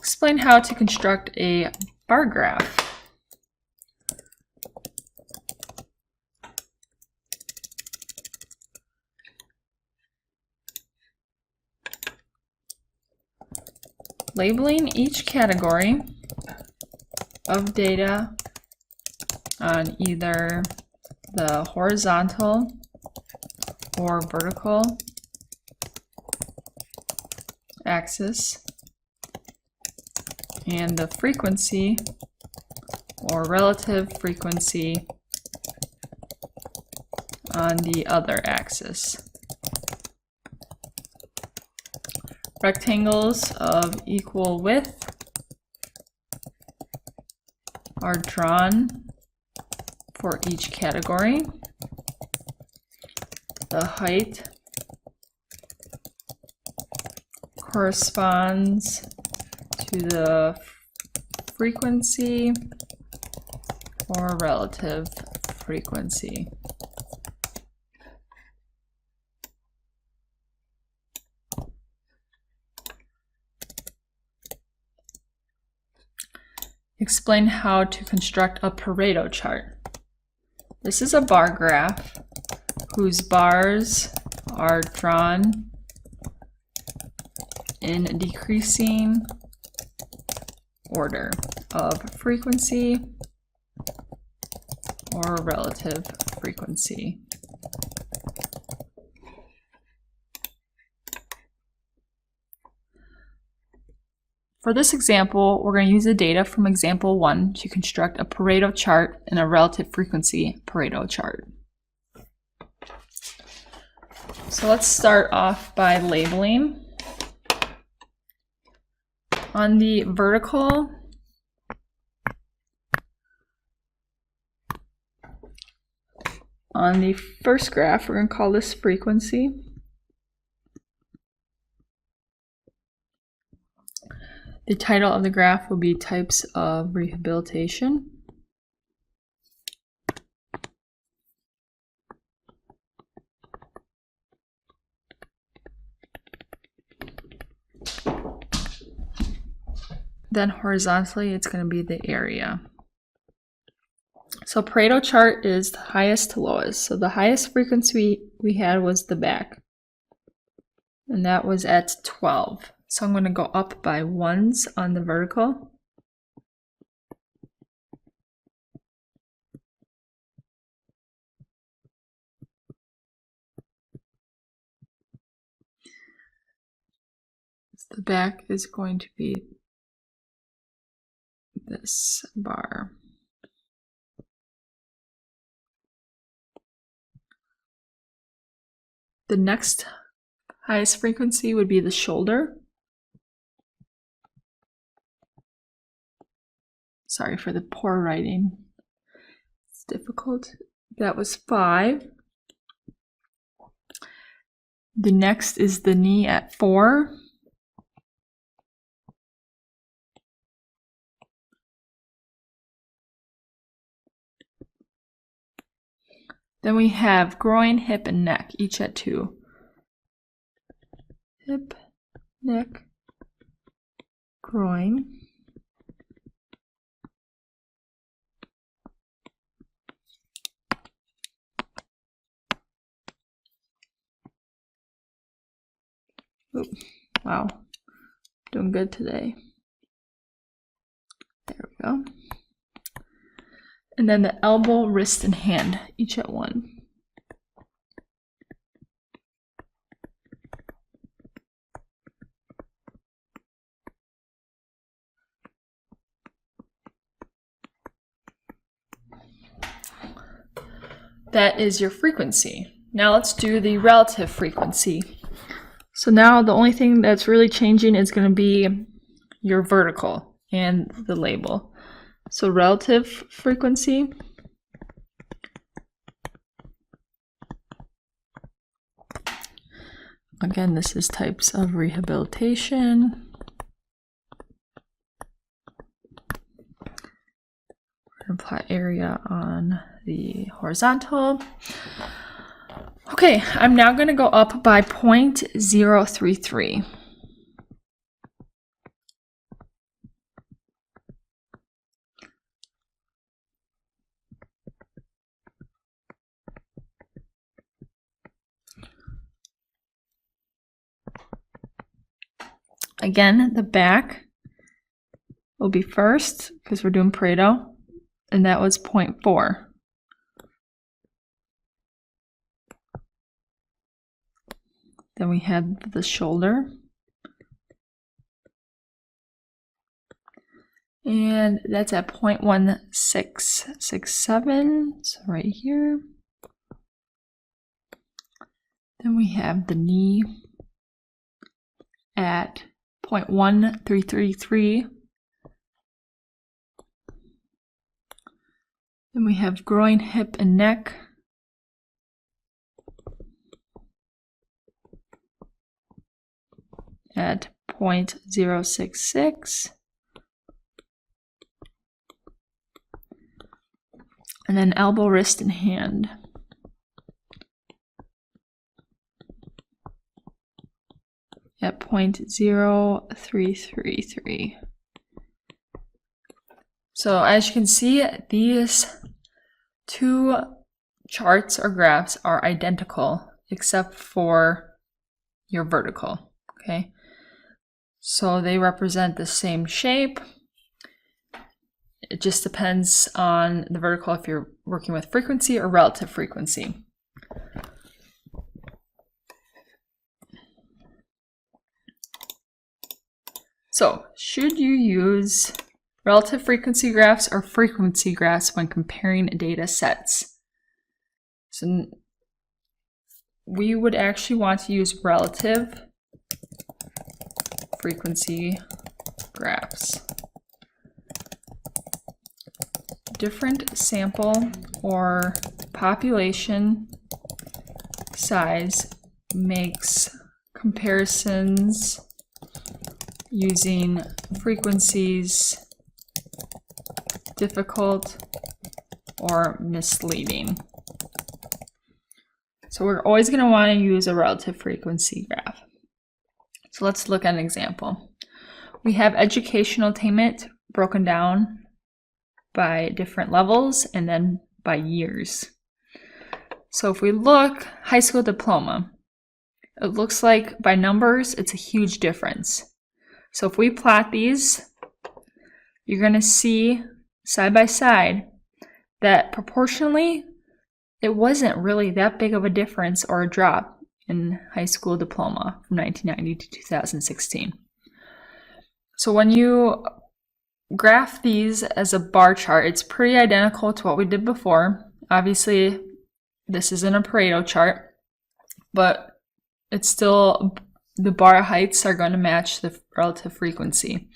Explain how to construct a bar graph. Labeling each category of data on either the horizontal or vertical axis and the frequency or relative frequency on the other axis. Rectangles of equal width are drawn for each category. The height corresponds to the frequency or relative frequency. Explain how to construct a Pareto chart. This is a bar graph whose bars are drawn in decreasing order of frequency or relative frequency. For this example, we're going to use the data from example 1 to construct a Pareto chart and a relative frequency Pareto chart. So let's start off by labeling. On the vertical, on the first graph, we're going to call this frequency. The title of the graph will be Types of Rehabilitation. Then horizontally, it's going to be the area. So Pareto chart is the highest to lowest. So the highest frequency we had was the back, and that was at 12. So I'm going to go up by ones on the vertical. The back is going to be this bar. The next highest frequency would be the shoulder. Sorry for the poor writing. It's difficult. That was 5. The next is the knee at 4. Then we have groin, hip, and neck, each at 2. Hip, neck, groin. Oop, wow, doing good today. There we go. And then the elbow, wrist, and hand, each at 1. That is your frequency. Now let's do the relative frequency. So now the only thing that's really changing is going to be your vertical and the label. So relative frequency, again, this is types of rehabilitation. Apply area on the horizontal. Okay, I'm now going to go up by 0.033. Again, the back will be first because we're doing Pareto, and that was 0.4. Then we had the shoulder. And that's at 0.1667, so right here. Then we have the knee at 0.1333. Then we have groin, hip, and neck. At 0.066. And then elbow, wrist, and hand. At 0.0333. So as you can see, these two charts or graphs are identical except for your vertical, okay? So they represent the same shape. It just depends on the vertical if you're working with frequency or relative frequency. So, should you use relative frequency graphs or frequency graphs when comparing data sets? So, we would actually want to use relative frequency graphs. Different sample or population size makes comparisons using frequencies difficult or misleading. So we're always going to want to use a relative frequency graph. So let's look at an example. We have educational attainment broken down by different levels and then by years. So if we look, high school diploma, it looks like by numbers, it's a huge difference. So if we plot these, you're going to see side by side that proportionally, it wasn't really that big of a difference or a drop in high school diploma from 1990 to 2016. So when you graph these as a bar chart, it's pretty identical to what we did before. Obviously, this isn't a Pareto chart, but it's still, the bar heights are going to match the relative frequency.